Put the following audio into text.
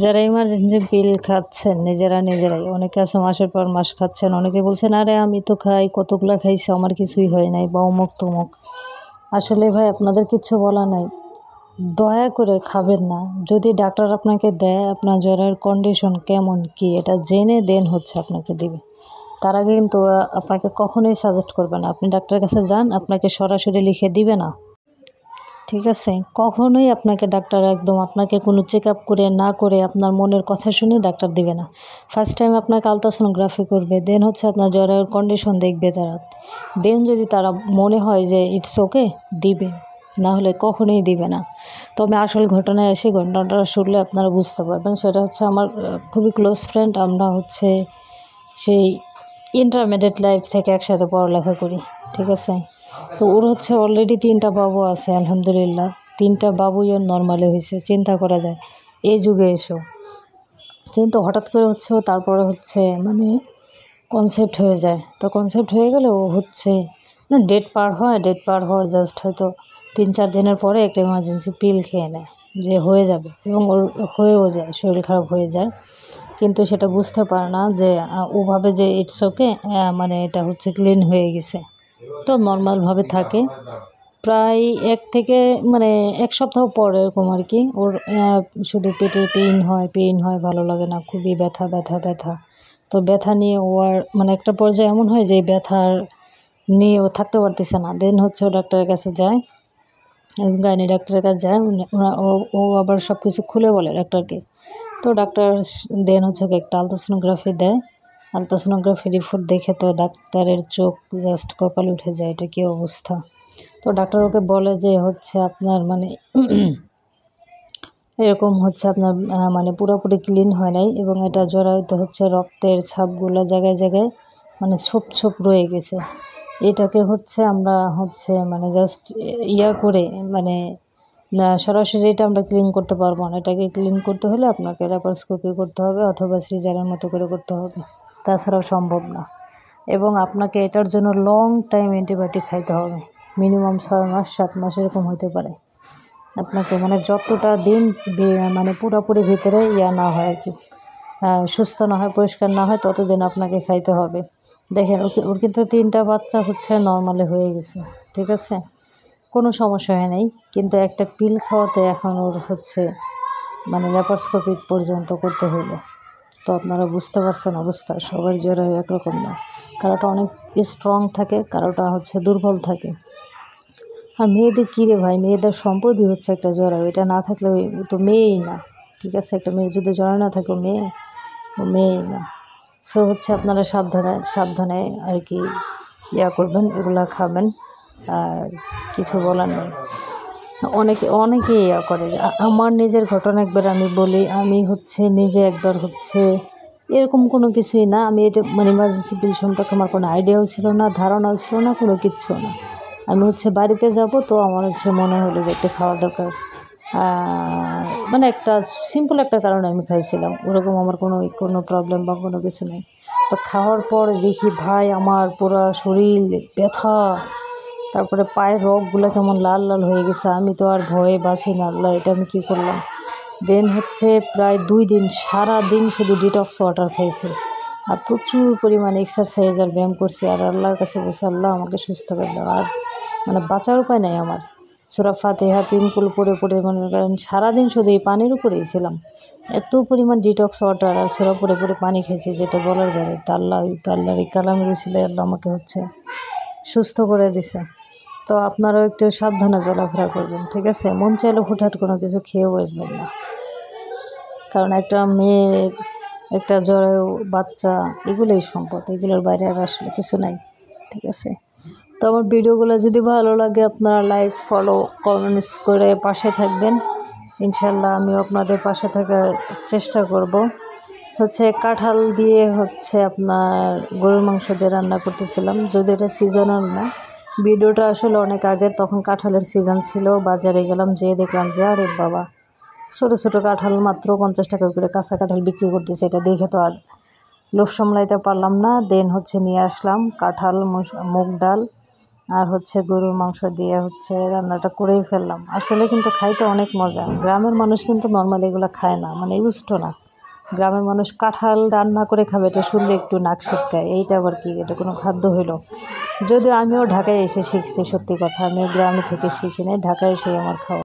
যারা ইমার্জেন্সি পিল খাচ্ছেন নিজেরাই, অনেকে আছে মাসের পর মাস খাচ্ছেন, অনেকে বলছেন আরে আমি তো খাই, কতগুলা খাইছি, আমার কিছুই হয় নাই বা অমুক তমুক। আসলে ভাই আপনাদের কিছু বলা নাই, দয়া করে খাবেন না। যদি ডাক্তার আপনাকে দেয় আপনার জ্বরের কন্ডিশন কেমন কি এটা জেনে দেন হচ্ছে আপনাকে দিবে। তার আগে কিন্তু ওরা আপনাকে কখনোই সাজেস্ট করবে না। আপনি ডাক্তারের কাছে যান, আপনাকে সরাসরি লিখে দিবে না, ঠিক আছে? কখনোই আপনাকে ডাক্তার একদম আপনাকে কোনো চেক আপ করে না করে আপনার মনের কথা শুনে ডাক্তার দিবে না। ফার্স্ট টাইম আপনাকে আলট্রাসোনোগ্রাফি করবে, দেন হচ্ছে আপনার জ্বরের কন্ডিশন দেখবে তারা, দেন যদি তারা মনে হয় যে ইটস ওকে দিবে, না হলে কখনোই দিবে না। তো আমি আসল ঘটনায় এসে ঘটনাটা শুনলে আপনারা বুঝতে পারবেন। সেটা হচ্ছে আমার খুবই ক্লোজ ফ্রেন্ড, আমরা হচ্ছে সেই ইন্টারমিডিয়েট লাইফ থেকে একসাথে পড়ালেখা করি, ঠিক আছে? তো ওর হচ্ছে অলরেডি 3টা বাবু আছে, আলহামদুলিল্লাহ। 3টা বাবুই ওর নর্মালি হয়েছে, চিন্তা করা যায় এই যুগে এসেও। কিন্তু হঠাৎ করে হচ্ছে ও তারপরে হচ্ছে মানে কনসেপ্ট হয়ে যায়। তো কনসেপ্ট হয়ে গেলে ও হচ্ছে ডেট পার হওয়ার জাস্ট হয়তো 3-4 দিনের পরে একটা এমার্জেন্সি পিল খেয়ে নেয় যে হয়ে যাবে, এবং ওর হয়েও যায়, শরীর খারাপ হয়ে যায়। কিন্তু সেটা বুঝতে পারে না যে ও ভাবে যে ইটস ওকে, মানে এটা হচ্ছে ক্লিন হয়ে গেছে, তো নর্মালভাবে থাকে। প্রায় 1 সপ্তাহ পর এরকম আর কি ওর শুধু পেটে পেইন হয়, ভালো লাগে না, খুবই ব্যথা। তো ব্যথা নিয়ে ও আর মানে একটা পর্যায়ে এমন হয় যে ব্যথার নিয়ে ও থাকতে পারতেছে না। দেন হচ্ছে ও ডাক্তারের কাছে যায়, গাইনি ডাক্তারের কাছে যায়। ও আবার সব কিছু খুলে বলে ডাক্তারকে। তো ডাক্তার দেন হচ্ছে ওকে একটা আলট্রাসোনোগ্রাফি দেয়। আলট্রাসোনোগ্রাফি রিপোর্ট দেখে তো ডাক্তারের চোখ জাস্ট কপালে উঠে যায়, এটা কী অবস্থা। তো ডাক্তার ওকে বলে যে হচ্ছে আপনার মানে এরকম হচ্ছে আপনার মানে পুরোপুরি ক্লিন হয় নাই, এবং এটা জরায়ুতে হচ্ছে রক্তের ছাপগুলো জায়গায় মানে ছোপ রয়ে গেছে। এটাকে হচ্ছে আমরা হচ্ছে মানে জাস্ট করে মানে না, সরাসরি এটা আমরা ক্লিন করতে পারবো না। এটাকে ক্লিন করতে হলে আপনাকে ল্যাপারোস্কোপি করতে হবে অথবা সিজারের মতো করে করতে হবে, তাছাড়াও সম্ভব না। এবং আপনাকে এটার জন্য লং টাইম অ্যান্টিবায়োটিক খাইতে হবে, মিনিমাম 6 মাস 7 মাস এরকম হতে পারে। আপনাকে মানে যতটা দিন মানে পুরোপুরি ভিতরে না হয় আর কি, সুস্থ না হয়, পরিষ্কার না হয়, ততদিন আপনাকে খাইতে হবে। দেখেন ওর কিন্তু 3টা বাচ্চা হচ্ছে নর্মালি হয়ে গেছে, ঠিক আছে, কোনো সমস্যা হয় নাই। কিন্তু একটা পিল খাওয়াতে এখন ওর হচ্ছে মানে ল্যাপারোস্কোপি পর্যন্ত করতে হলো। তো আপনারা বুঝতে পারছেন অবস্থা, সবার জ্বরে একরকম না, কারোটা অনেক স্ট্রং থাকে, কারোটা হচ্ছে দুর্বল থাকে। আর মেয়েদের কী রে ভাই, মেয়েদের সম্পদই হচ্ছে একটা জরায়ু, এটা না থাকলে ও তো মেয়েই না, ঠিক আছে? একটা মেয়ের যদি জরায়ু না থাকে ও মেয়েই না। সো হচ্ছে আপনারা সাবধানে আর কি করবেন, এগুলা খাবেন, আর কিছু বলার নেই। অনেকে করে। আমার নিজের ঘটনা একবার আমি বলি, আমি হচ্ছে নিজে একবার হচ্ছে এরকম কোনো কিছুই না, আমি এটা মানে ইমার্জেন্সি পিল সম্পর্কে আমার কোনো আইডিয়াও ছিল না, ধারণাও ছিল না, কোনো কিচ্ছু না। আমি হচ্ছে বাড়িতে যাব, তো আমার হচ্ছে মনে হলো যে একটু খাওয়া দরকার, মানে একটা সিম্পল একটা কারণে আমি খাইছিলাম, ওরকম আমার কোনো প্রবলেম বা কোনো কিছু নেই। তো খাওয়ার পর দেখি ভাই আমার পুরো শরীর ব্যথা, তারপরে পায়ের রগগুলো কেমন লাল হয়ে গেছে। আমি তো আর ভয়ে বাঁচি না, আল্লাহ এটা আমি কী করলাম। দেন হচ্ছে প্রায় 2 দিন সারাদিন শুধু ডিটক্স ওয়াটার খাইছি, আর প্রচুর পরিমাণে এক্সারসাইজ আর ব্যায়াম করছি, আর আল্লাহর কাছে বলছি আল্লাহ আমাকে সুস্থ করে দাও। আর মানে বাঁচার উপায় নাই আমার। সূরা ফাতিহা 3 কুল পড়ে মনে করেন সারাদিন শুধু এই পানির উপরেই ছিলাম। এত পরিমাণ ডিটক্স ওয়াটার আর সূরা পড়ে পানি খেয়েছি যেটা বলার বাইরে। তা আল্লাহর এই কালামের উসিলায় আল্লাহ আমাকে হচ্ছে সুস্থ করে দিছে। তো আপনারাও একটু সাবধানে চলাফেরা করবেন, ঠিক আছে? মন চাইলে হুটহাট কোনো কিছু খেয়েও বসবেন না, কারণ একটা মেয়ের একটা জরায়ু বাচ্চা এগুলোই সম্পদ, এগুলোর বাইরে আর আসলে কিছু নাই, ঠিক আছে? তো আমার ভিডিওগুলো যদি ভালো লাগে আপনারা লাইক, ফলো, কমেন্টস করে পাশে থাকবেন। ইনশাল্লাহ আমিও আপনাদের পাশে থাকার চেষ্টা করব। হচ্ছে কাঁঠাল দিয়ে হচ্ছে আপনার গরুর মাংস দিয়ে রান্না করতেছিলাম, যদি এটা সিজনাল না, ভিডিওটা আসলে অনেক আগের, তখন কাঁঠালের সিজন ছিল। বাজারে গেলাম, যেয়ে দেখলাম যে আরে বাবা, ছোটো কাঁঠাল মাত্র 50 টাকা করে কাঁচা কাঁঠাল বিক্রি করতেছে। এটা দেখে তো আর লোভ সামলাইতে পারলাম না। দেন হচ্ছে নিয়ে আসলাম কাঁঠাল, মুগ ডাল আর হচ্ছে গরুর মাংস দিয়ে হচ্ছে রান্নাটা করেই ফেললাম। আসলে কিন্তু খাইতে অনেক মজা। গ্রামের মানুষ কিন্তু নর্মালি এগুলো খায় না, মানে ইউজড না। গ্রামের মানুষ কাঁঠাল রান্না করে খাবে, এটা শুনলে একটু নাক সিটকায়। এইটা আবার কি, এটা কোনো খাদ্য হইলো? যদিও আমিও ঢাকায় এসে শিখছি, সত্যি কথা, আমিও গ্রামে থেকে শিখিনি, ঢাকায় এসে আমার খাওয়া।